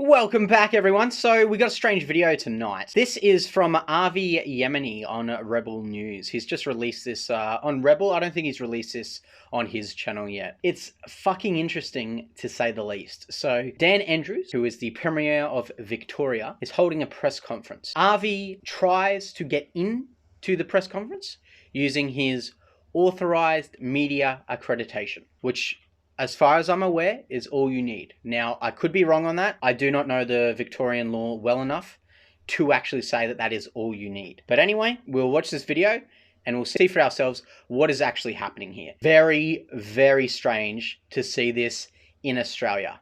Welcome back, everyone. So we got a strange video tonight. This is from Avi Yemini on Rebel News. He's just released this on Rebel. I don't think he's released this on his channel yet. It's fucking interesting, to say the least. So Dan Andrews, who is the Premier of Victoria, is holding a press conference. Avi tries to get into the press conference using his authorized media accreditation, which, as far as I'm aware, is all you need. Now, I could be wrong on that. I do not know the Victorian law well enough to actually say that that is all you need. But anyway, we'll watch this video and we'll see for ourselves what is actually happening here. Very, very strange to see this in Australia.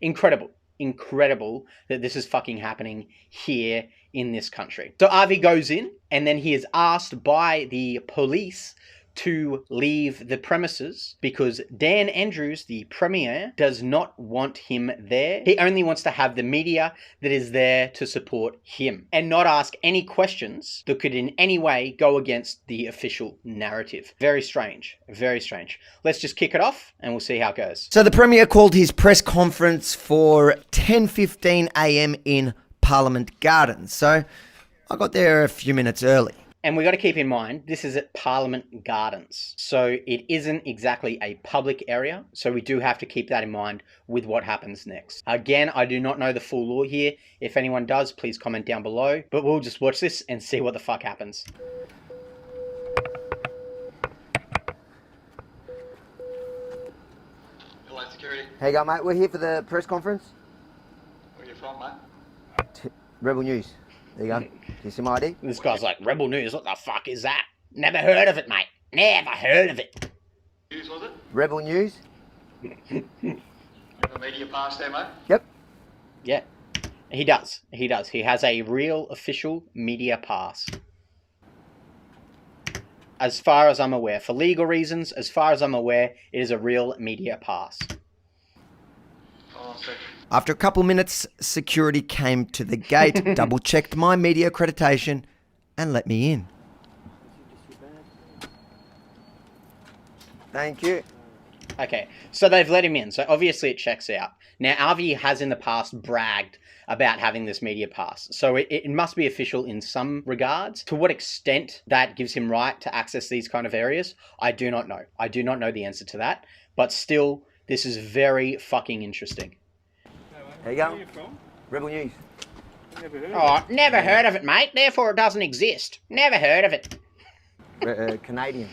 Incredible that this is fucking happening here in this country. So Avi goes in and then he is asked by the police to leave the premises because Dan Andrews, the Premier, does not want him there. He only wants to have the media that is there to support him and not ask any questions that could in any way go against the official narrative. Very strange. Very strange. Let's just kick it off and we'll see how it goes. So the Premier called his press conference for 10:15 a.m. in Parliament Gardens. So I got there a few minutes early. And we got to keep in mind, this is at Parliament Gardens. So it isn't exactly a public area. So we do have to keep that in mind with what happens next. Again, I do not know the full law here. If anyone does, please comment down below. But we'll just watch this and see what the fuck happens. Hello, security. How you going, mate? We're here for the press conference. Where you from, mate? Rebel News. There you go. Do you see my ID? This guy's like, Rebel News, what the fuck is that? Never heard of it, mate. Never heard of it. News, was it? Rebel News? The media pass there, mate? Yep. Yeah, he does. He does. He has a real official media pass. As far as I'm aware, for legal reasons, as far as I'm aware, it is a real media pass. Oh, sick. After a couple minutes, security came to the gate, double-checked my media accreditation, and let me in. Thank you. Okay, so they've let him in, so obviously it checks out. Now, Avi has in the past bragged about having this media pass, so it must be official in some regards. To what extent that gives him right to access these kind of areas, I do not know. I do not know the answer to that, but still, this is very fucking interesting. There you go. Where are you from? Rebel News. Never heard of it, mate. Therefore, it doesn't exist. Never heard of it. Canadian.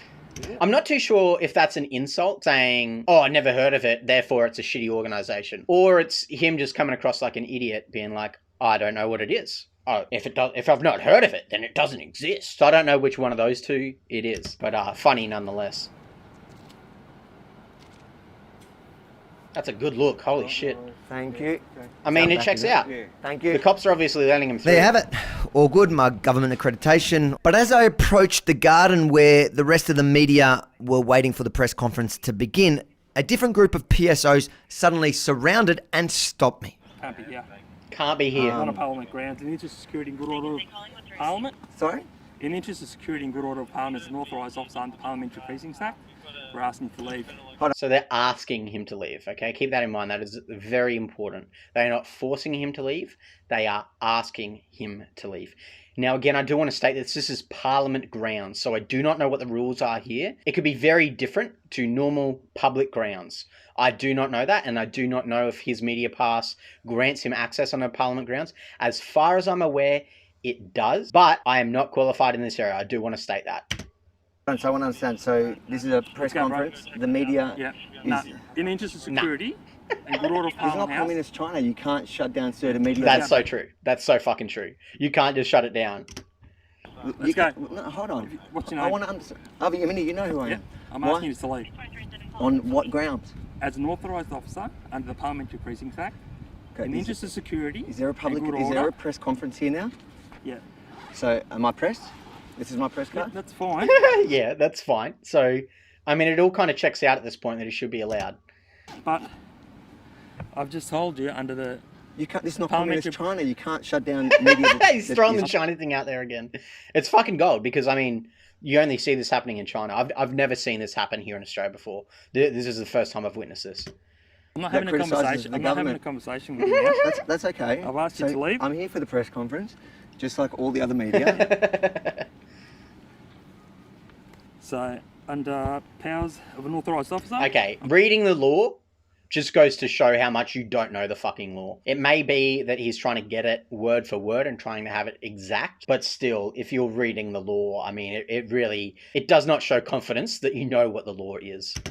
I'm not too sure if that's an insult, saying, oh, I never heard of it, therefore it's a shitty organisation. Or it's him just coming across like an idiot, being like, I don't know what it is. Oh, if I've not heard of it, then it doesn't exist. So I don't know which one of those two it is, but funny nonetheless. That's a good look. Holy shit. Thank you. I mean, it checks out. Thank you. The cops are obviously letting him through. There you have it. All good, my government accreditation. But as I approached the garden where the rest of the media were waiting for the press conference to begin, a different group of PSOs suddenly surrounded and stopped me. Can't be here. Can't be here. On a Parliament grounds, in the interest of security and good order of Parliament. Sorry? In the interest of security and good order of Parliament, as an authorised officer under Parliamentary Precincts Act, we're asking you to leave. So they're asking him to leave, okay? Keep that in mind. That is very important. They are not forcing him to leave. They are asking him to leave. Now, again, I do want to state that this is Parliament grounds, so I do not know what the rules are here. It could be very different to normal public grounds. I do not know that, and I do not know if his media pass grants him access on a Parliament grounds. As far as I'm aware, it does, but I am not qualified in this area. I do want to state that. So I want to understand. So this is a press conference. The media is... In the interest of security and good order of It's not Parliament House. communist China. You can't shut down certain media. That's so true. That's so fucking true. You can't just shut it down. Let's go. No, hold on. What's your I name? want to understand. Avi Yemini, you know who I am. Yeah, I'm Why? asking you to leave. On what grounds? As an authorised officer under the Parliamentary Precincts Act, Okay, in the interest of security Is there a public? and good Is order. there a press conference here now? Yeah, So am I pressed? This is my press card. that's fine. Yeah, that's fine. So, I mean, it all kind of checks out at this point that he should be allowed. But I've just told you under the... You can't. This is not Parliamentary- communist China. You can't shut down media. He's throwing the shiny thing out there again. It's fucking gold because, I mean, you only see this happening in China. I've never seen this happen here in Australia before. This is the first time I've witnessed this. I'm not that having a criticises conversation. the I'm not having a government. conversation with you now. That's okay. I've asked you to leave. I'm here for the press conference, just like all the other media. So, under powers of an authorised officer. Okay, reading the law just goes to show how much you don't know the fucking law. It may be that he's trying to get it word for word and trying to have it exact, but still, if you're reading the law, I mean, it really does not show confidence that you know what the law is. I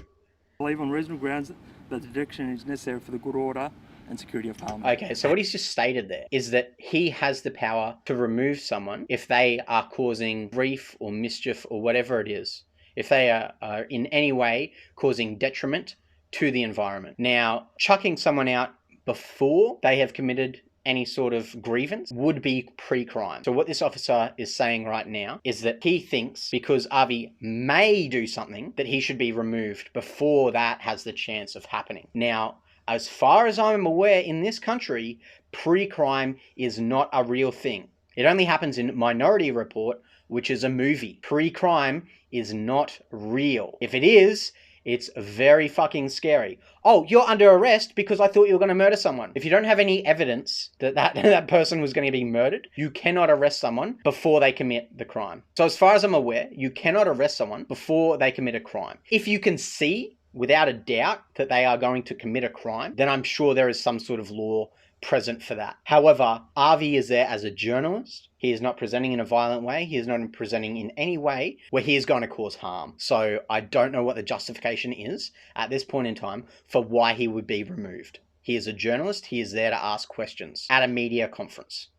believe on reasonable grounds that the detection is necessary for the good order and security of Parliament. Okay, so what he's just stated there is that he has the power to remove someone if they are causing grief or mischief or whatever it is. If they are in any way causing detriment to the environment. Now, chucking someone out before they have committed any sort of grievance would be pre-crime. So what this officer is saying right now is that he thinks because Avi may do something that he should be removed before that has the chance of happening. Now, as far as I'm aware in this country, pre-crime is not a real thing. It only happens in Minority Report, which is a movie. Pre-crime is not real. If it is, it's very fucking scary. Oh, you're under arrest because I thought you were going to murder someone. If you don't have any evidence that person was going to be murdered, you cannot arrest someone before they commit the crime. So as far as I'm aware, you cannot arrest someone before they commit a crime. If you can see without a doubt that they are going to commit a crime, then I'm sure there is some sort of law present for that. However, Avi is there as a journalist. He is not presenting in a violent way. He is not presenting in any way where he is going to cause harm. So I don't know what the justification is at this point in time for why he would be removed. He is a journalist. He is there to ask questions at a media conference.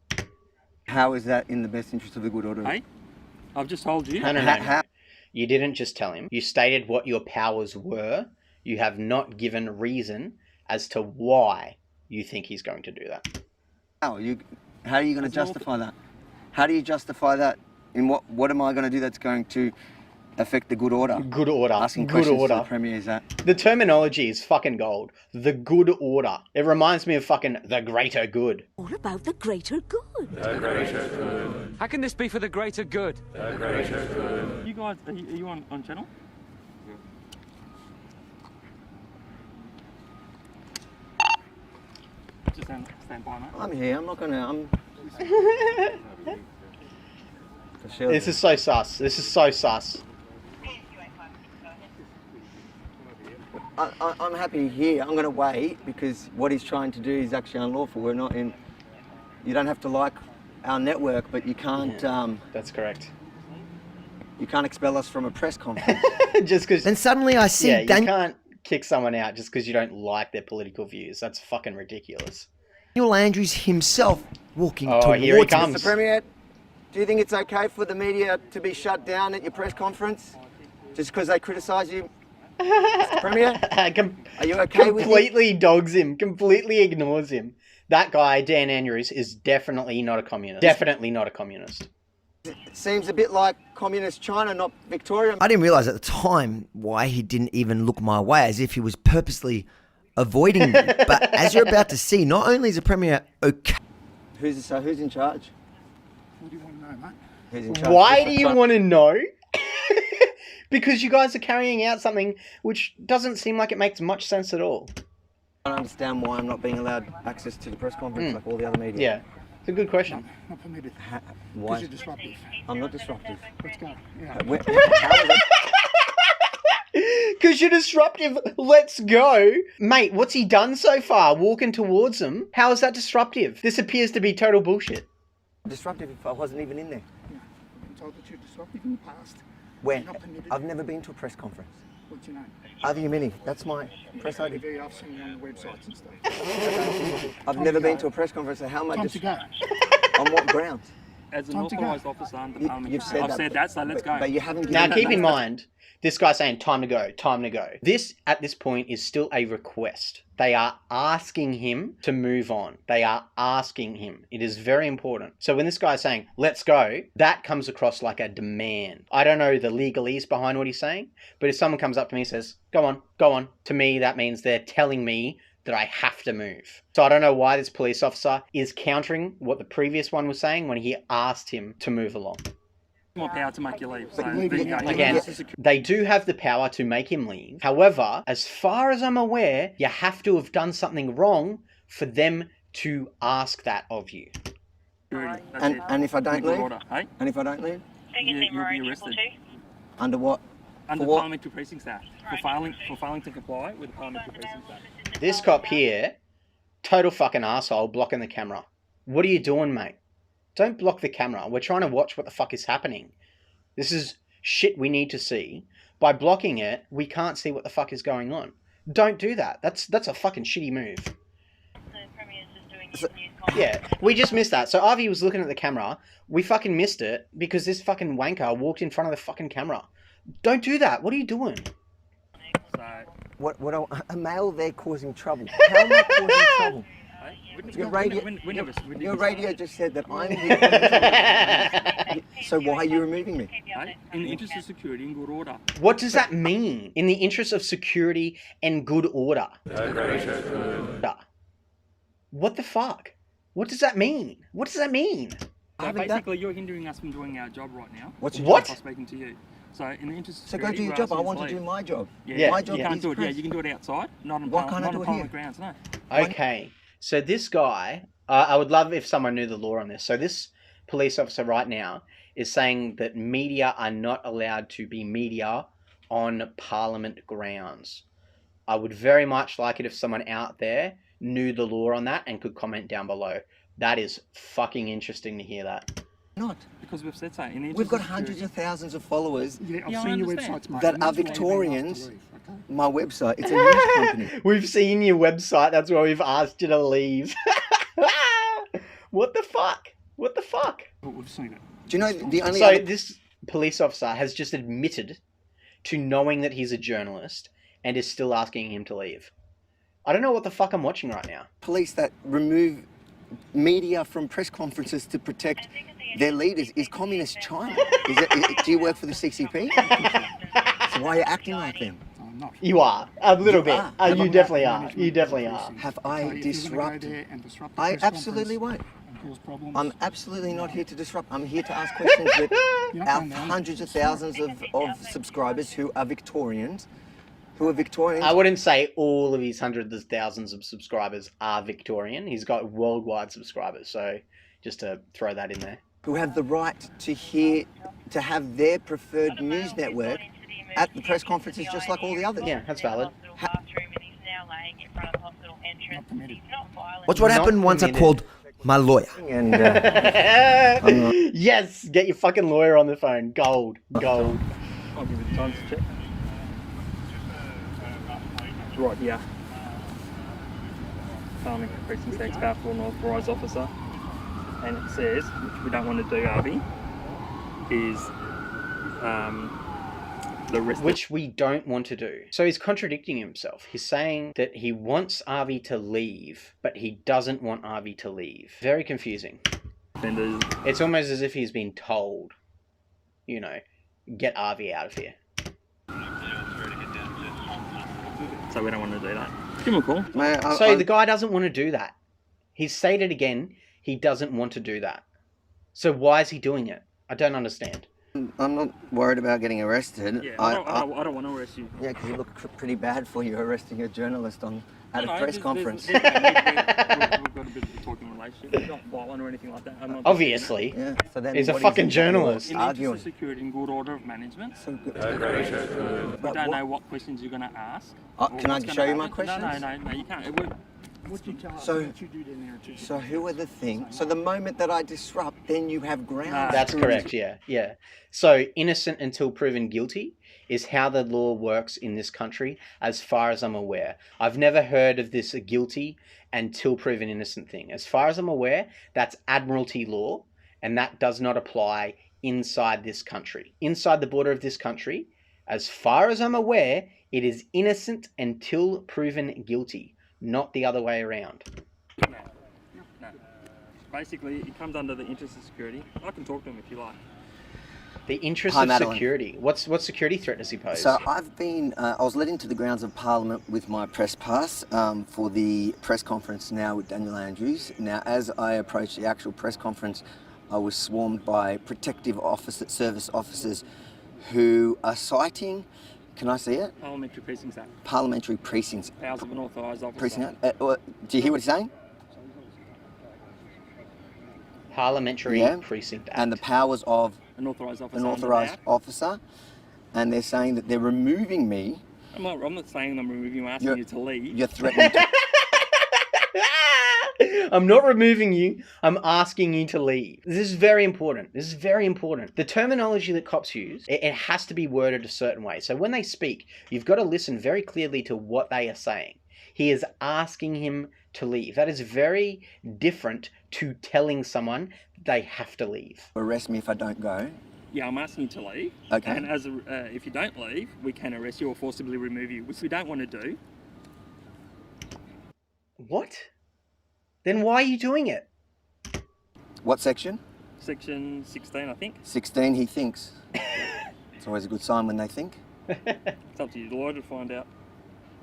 How is that in the best interest of the good order? Hey, I've just told you. No. You didn't just tell him. You stated what your powers were. You have not given reason as to why you think he's going to do that. How are you going to justify that? How do you justify that? In what am I going to do that's going to affect the good order? Good order. Asking good questions order. to the Premier, is that? The terminology is fucking gold. The good order. It reminds me of fucking the greater good. All about the greater good. The greater good. How can this be for the greater good? The greater good. You guys, are you on channel? Just stand by, mate. I'm here. I'm not going to... For sure. This is so sus. This is so sus. I'm happy here. I'm going to wait because what he's trying to do is actually unlawful. We're not in... You don't have to like our network, but you can't... That's correct. You can't expel us from a press conference. Just because... Then suddenly I see... you can't kick someone out just because you don't like their political views. That's fucking ridiculous. Daniel Andrews himself walking towards here he comes. Mr. Premier, do you think it's okay for the media to be shut down at your press conference just because they criticise you, Mr. Premier? Are you okay with it? Completely dogs him. Completely ignores him. That guy, Dan Andrews, is definitely not a communist. Definitely not a communist. It seems a bit like communist China, not Victoria. I didn't realise at the time why he didn't even look my way, as if he was purposely avoiding me. But as you're about to see, not only is the Premier okay... Who's in charge? What do you want to know, mate? Who's in charge? Why do you want to know? Because you guys are carrying out something which doesn't seem like it makes much sense at all. I don't understand why I'm not being allowed access to the press conference like all the other media. Yeah, it's a good question. Not permitted. Why? Because you're disruptive. I'm not disruptive. Let's go. Yeah. How is it? Because you're disruptive, let's go. Mate, what's he done so far? Walking towards them? How is that disruptive? This appears to be total bullshit. Disruptive if I wasn't even in there. I've been told that you're disruptive in the past. When? Not permitted. I've never been to a press conference. What's your name? Avi Yemini, that's my press ID. TV, I've seen you on the websites and stuff. I've never been to a press conference, so how am I Time just... to go. On what grounds? As an Time to go. authorised officer under Parliament. You've said I've said that, so let's go. But you haven't given Now, that keep in back. mind, this guy's saying, time to go, time to go. This, at this point, is still a request. They are asking him to move on. They are asking him. It is very important. So when this guy's saying, let's go, that comes across like a demand. I don't know the legalese behind what he's saying, but if someone comes up to me and says, go on, to me, that means they're telling me that I have to move. So I don't know why this police officer is countering what the previous one was saying when he asked him to move along. more power to make you leave. So, leave there it you go. now. Again, This is security. they do have the power to make him leave. However, as far as I'm aware, you have to have done something wrong for them to ask that of you. That's And it. and if I don't Good leave, order, hey? and if I don't leave, You'll be arrested under what? under For what? Parliamentary Precincts Act for failing to comply with the Parliamentary Precincts Act. This cop here, total fucking asshole, blocking the camera. What are you doing, mate? Don't block the camera. We're trying to watch what the fuck is happening. This is shit we need to see. By blocking it, we can't see what the fuck is going on. Don't do that. That's a fucking shitty move. Yeah, we just missed that. So Avi was looking at the camera. We fucking missed it because this fucking wanker walked in front of the fucking camera. Don't do that. What are you doing? So, What? A male there causing trouble. How am I causing trouble? Your radio just said that I'm the So why are you removing me? in the interest of security and good order. What does that mean? In the interest of security and good order. What the fuck? What does that mean? What does that mean? So basically, you're hindering us from doing our job right now. What's your What? job? I'm speaking to you. So in the interest of So go security, do your we're job. I asking want you to do leave. my job. Yeah, My you job can't is do it. Yeah, press. you can do it outside, not on Why can't I not do on it Parliament here? grounds. No. Okay, so this guy, I would love if someone knew the law on this. So this police officer right now is saying that media are not allowed to be media on Parliament grounds. I would very much like it if someone out there knew the law on that and could comment down below. That is fucking interesting to hear that. Not. Because we've said so. In the interest We've got of hundreds security. of thousands of followers. Yeah, I've Yeah, I seen your understand. websites, mate. That and are that's why I've been asked to Victorians. leave, okay? My website. It's a news company. We've seen your website. That's why we've asked you to leave. What the fuck? What the fuck? But we've seen it. Do you know the only So other... this police officer has just admitted to knowing that he's a journalist and is still asking him to leave. I don't know what the fuck I'm watching right now. police that remove media from press conferences to protect their leaders is communist China. Do you work for the CCP? So why are you acting like them? I'm not. You are. A little You bit. are. You definitely are. You definitely are. Have Okay, I if you're gonna go disrupted? there and disrupt the I press absolutely conference won't. and cause problems, I'm absolutely not here to disrupt. I'm here to ask questions that You're not our going down. hundreds of thousands of subscribers who are Victorians, I wouldn't say all of his hundreds of thousands of subscribers are Victorian. He's got worldwide subscribers, so just to throw that in there. who have the right to have their preferred news network at the press conferences just like all the others. Yeah, that's valid. not permitted. What's what Not happened once I permitted. called my lawyer. And Yes, get your fucking lawyer on the phone. Gold. Gold. I'll give you the time to check. It's right here. Parliamentary Precincts Act, Powerful and Authorised Officer. And it says, which we don't want to do, Avi, is the rest Which we don't want to do. So he's contradicting himself. He's saying that he wants Avi to leave, but he doesn't want Avi to leave. Very confusing. offenders. It's almost as if he's been told, you know, get Avi out of here. So we don't want to do that. Give him a call. So the guy doesn't want to do that. He's stated again, he doesn't want to do that. So why is he doing it? I don't understand. I'm not worried about getting arrested. Yeah, I don't want to arrest you. Yeah, because you look pretty bad for you arresting a journalist at a press conference. We've got a bit of a talking relationship. We're not violent or anything like that. I'm not Obviously. Yeah, so then He's a what is fucking it? journalist. In the interest Arguing. of security and good order of management, So good. we But don't what- know what questions you're going to ask. Oh, or can I what's gonna show you my happen. questions? No, you can't. What did you tell us So- that you do down there too? So who are the things? So the moment that I disrupt, then you have grounds. That's to- correct, yeah. So innocent until proven guilty is how the law works in this country, as far as I'm aware. I've never heard of this guilty until proven innocent thing. As far as I'm aware, that's Admiralty law, and that does not apply inside this country. Inside the border of this country, as far as I'm aware, it is innocent until proven guilty, not the other way around. No. Basically, it comes under the interest of security. I can talk to him if you like. The interest Hi, of Madeline. security. What security threat does he pose? So I was led into the grounds of Parliament with my press pass for the press conference now with Daniel Andrews. Now, as I approach the actual press conference, I was swarmed by protective service officers who are citing, can I see it? Parliamentary Precincts Act. Parliamentary Precincts. Powers of an authorised officer. Precinct. Do you hear what he's saying? Parliamentary Yeah. Precinct Act. And the powers of An authorised officer. an under the authorised Act. officer, and they're saying that they're removing me. I'm not saying I'm removing you, I'm asking you to leave. You're threatening to... I'm not removing you. I'm asking you to leave. This is very important. This is very important. The terminology that cops use, it has to be worded a certain way. So when they speak, you've got to listen very clearly to what they are saying. He is asking him to leave. That is very different to telling someone they have to leave. arrest me if I don't go. Yeah, I'm asking you to leave. Okay. And if you don't leave, we can arrest you or forcibly remove you, which we don't want to do. What? Then why are you doing it? What section? Section 16, I think. 16, he thinks. It's always a good sign when they think. It's up to you, the lawyer, to find out.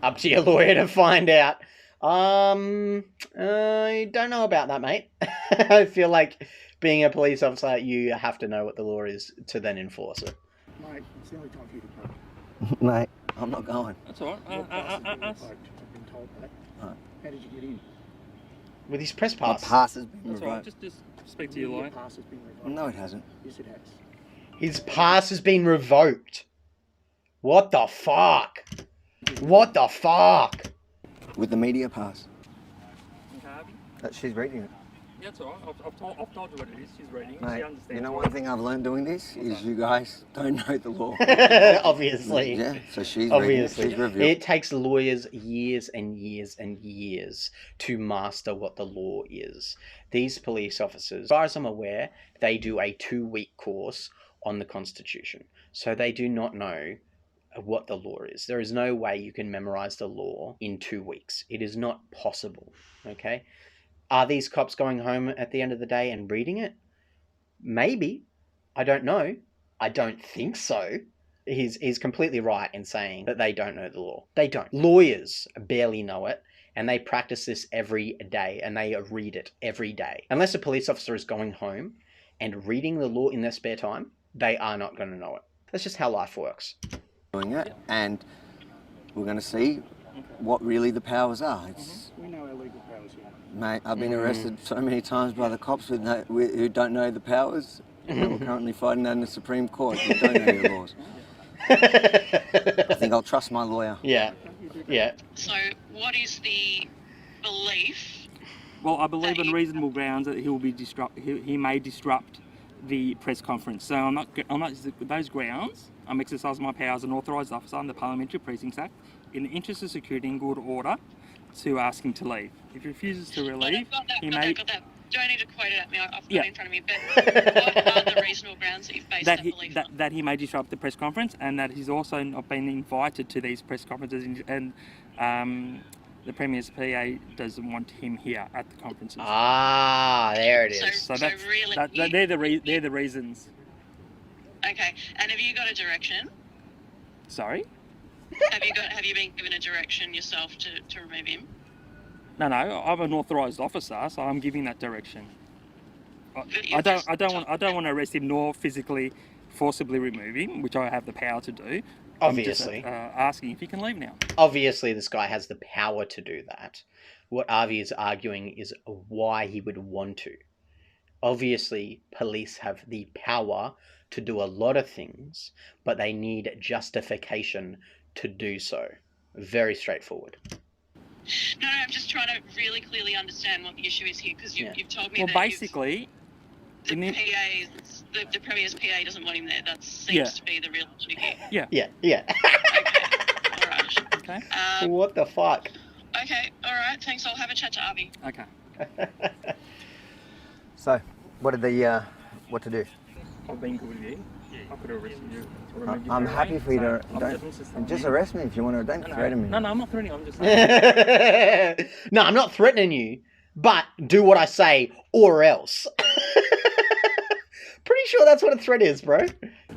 Up to your lawyer to find out. I don't know about that, mate. I feel like being a police officer, you have to know what the law is to then enforce it. Mate, it's the only time for you to go. Mate, I'm not going. That's all Your pass has right. been revoked. I've been told that. Right. How did you get in? With his press My pass. pass has been That's all right. revoked. Just speak to your Your lawyer. pass has been revoked. No, it hasn't. Yes, it has. His pass has been revoked. What the fuck? What the fuck? With the media pass. Okay, Avi? She's reading it. Yeah, that's all right. I've told you what it is. She's reading. She Mate, understands. you know what one thing I've learned doing this is you guys don't know the law. Obviously. Yeah, so she's Obviously. reading it. She's reviewing. It takes lawyers years and years and years to master what the law is. These police officers, as far as I'm aware, they do a 2-week course on the Constitution. So they do not know what the law is. There is no way you can memorize the law in 2 weeks. It is not possible. Okay? Are these cops going home at the end of the day and reading it? Maybe. I don't know. I don't think so. He's completely right in saying that they don't know the law. They don't. Lawyers barely know it, and they practice this every day, and they read it every day. Unless a police officer is going home and reading the law in their spare time, they are not going to know it. That's just how life works. Doing it, and we're going to see what really the powers are. It's, We know our legal powers here. mate, I've been arrested so many times by the cops who don't know the powers. We're currently fighting that in the Supreme Court. You don't know your laws. I think I'll trust my lawyer. Yeah. Yeah. So, what is the belief? Well, I believe on reasonable grounds that he may disrupt the press conference. So I'm not with those grounds. I'm exercising my power as an authorised officer under the Parliamentary Precincts Act in the interest of security and good order to ask him to leave. If he refuses to leave, Got that. Don't need to quote it at me. I've got Yeah. it in front of me. But what are the reasonable grounds that you've based that belief on? that he may disrupt the press conference, and that he's also not been invited to these press conferences, and the Premier's PA doesn't want him here at the conferences. Ah, there it is. So So that's really, they're the reasons. Okay. And have you got a direction? Sorry. Have you been given a direction yourself to remove him? No, I'm an authorised officer, so I'm giving that direction. You're I don't just- want to arrest him nor physically, forcibly remove him, which I have the power to do. Obviously. I'm just, asking if he can leave now. Obviously, this guy has the power to do that. What Avi is arguing is why he would want to. Obviously, police have the power to do a lot of things, but they need justification to do so. Very straightforward. No, I'm just trying to really clearly understand what the issue is here, because you've told me Well, that basically, the Premier's PA doesn't want him there. That seems Yeah. to be the real issue here. Yeah. Okay. All right. Okay. What the fuck? Okay. All right. Thanks. I'll have a chat to Avi. Okay. So, what to do? I've been good with you. I could have arrested you. or removed you I'm from happy the for you to rank, so I'm just telling arrest me if you want to. Don't you. threaten me. No, I'm not threatening. I'm just saying. No, I'm not threatening you, but do what I say or else. Pretty sure that's what a threat is, bro.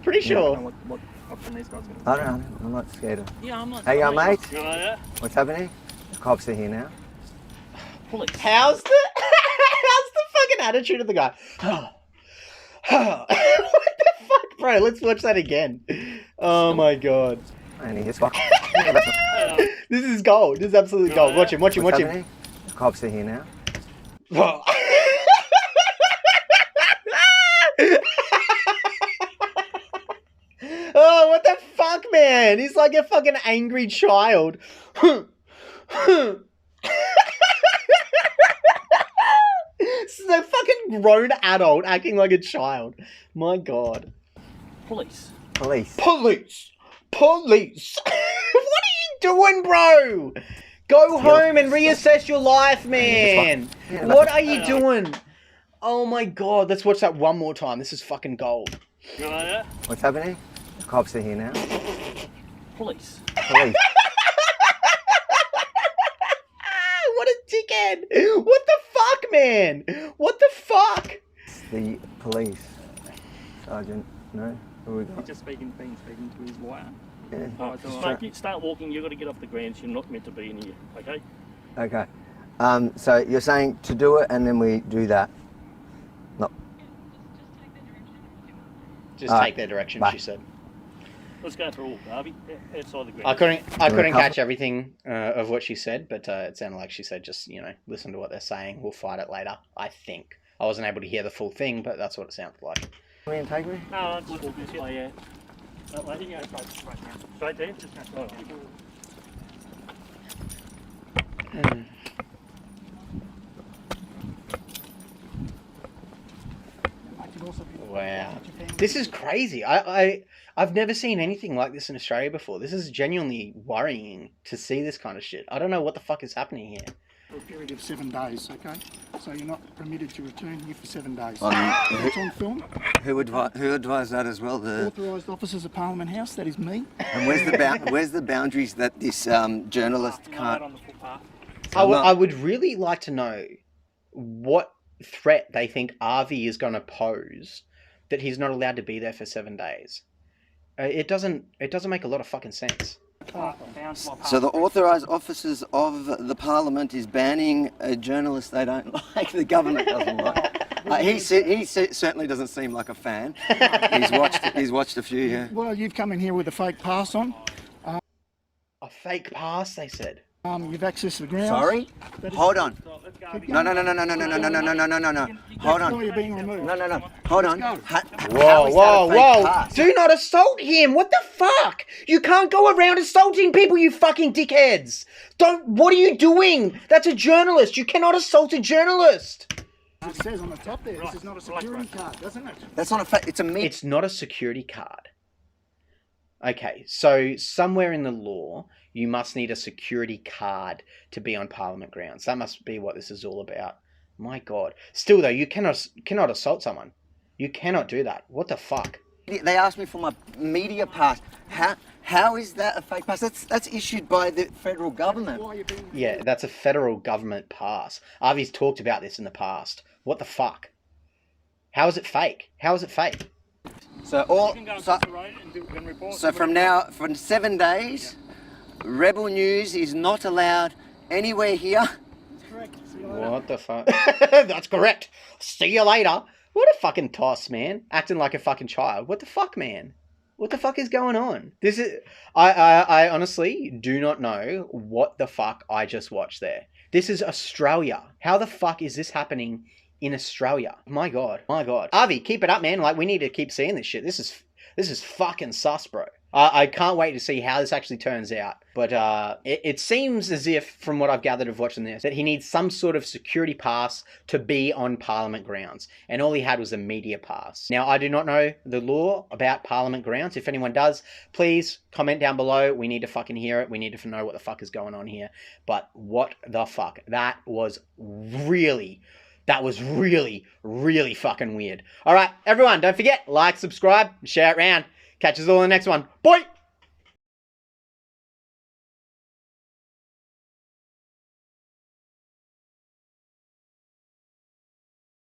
Pretty I don't sure. know what option these guys are going to I don't know. I'm not scared of. Yeah, I'm not. Hey, I'm mate. not- What's happening? The cops are here now. Police. How's the fucking attitude of the guy? What the fuck, bro? Let's watch that again. Oh my god. And he's fucking. This is gold. This is absolute gold. Watch him, watch him, watch him. Happening? The cops are here now. Oh. Oh, what the fuck, man? He's like a fucking angry child. This is a fucking grown adult acting like a child. My god. Police. Police. Police! Police! What are you doing, bro? Go home and reassess your life, man. What are you doing? Oh my god, let's watch that one more time. This is fucking gold. What's happening? The cops are here now. Police. Police. What a dickhead! What the fuck, man? What the fuck? It's the police. Sergeant, no? Who we He's got? just been speaking to his lawyer. Yeah. Oh, so Mate, you start walking, you've got to get off the ground. You're not meant to be in here, okay? Okay. So you're saying to do it and then we do that? No. Just Alright, take their direction, bye. she said. Let's go for a walk, Harvey. Outside the ground. I couldn't cover? catch everything of what she said, but it sounded like she said just, listen to what they're saying. We'll fight it later, I think. I wasn't able to hear the full thing, but that's what it sounded like. Come in, take me. No, just walk this way, yeah. That way. You go straight down. Straight there? Just go straight down. Wow. This is crazy. I've never seen anything like this in Australia before. This is genuinely worrying to see this kind of shit. I don't know what the fuck is happening here. For a period of 7 days, okay? So you're not permitted to return here for 7 days. On- It's on film. Who advised that as well? Authorised officers of Parliament House, that is me. And where's the boundaries that this journalist Right can't? on the footpath. I would really like to know what threat they think Avi is going to pose that he's not allowed to be there for 7 days. It doesn't make a lot of fucking sense. So the authorised officers of the Parliament is banning a journalist they don't like. The government doesn't like. He certainly doesn't seem like a fan. He's watched a few. Yeah. Well, you've come in here with a fake pass on. A fake pass, they said. You've accessed the grounds. Sorry. That is- Hold on. Keep No. going. Hold That's why on. you're being removed. No. Hold on. Let's Whoa. Do not assault him. What the fuck? You can't go around assaulting people, you fucking dickheads. What are you doing? That's a journalist. You cannot assault a journalist. It says on the top there, this is not a security card, doesn't it? That's not a fact. It's a myth. It's not a security card. Okay, so somewhere in the law, you must need a security card to be on Parliament grounds. That must be what this is all about. My God. Still, though, you cannot assault someone. You cannot do that. What the fuck? They asked me for my media pass. How is that a fake pass? That's issued by the federal government. Why are you being Yeah, that's a federal government pass. Avi's talked about this in the past. What the fuck? How is it fake? How is it fake? So from 7 days, Rebel News is not allowed anywhere here. What the fuck? That's correct. See you later. What a fucking toss, man. Acting like a fucking child. What the fuck, man? What the fuck is going on? This is... I honestly do not know what the fuck I just watched there. This is Australia. How the fuck is this happening in Australia? My God. My God. Avi, keep it up, man. Like, we need to keep seeing this shit. This is fucking sus, bro. I can't wait to see how this actually turns out. But it seems as if, from what I've gathered of watching this, that he needs some sort of security pass to be on Parliament grounds. And all he had was a media pass. Now, I do not know the law about Parliament grounds. If anyone does, please comment down below. We need to fucking hear it. We need to know what the fuck is going on here. But what the fuck? That was really, really fucking weird. All right, everyone, don't forget, like, subscribe, share it around. Catch us all in the next one. Bye!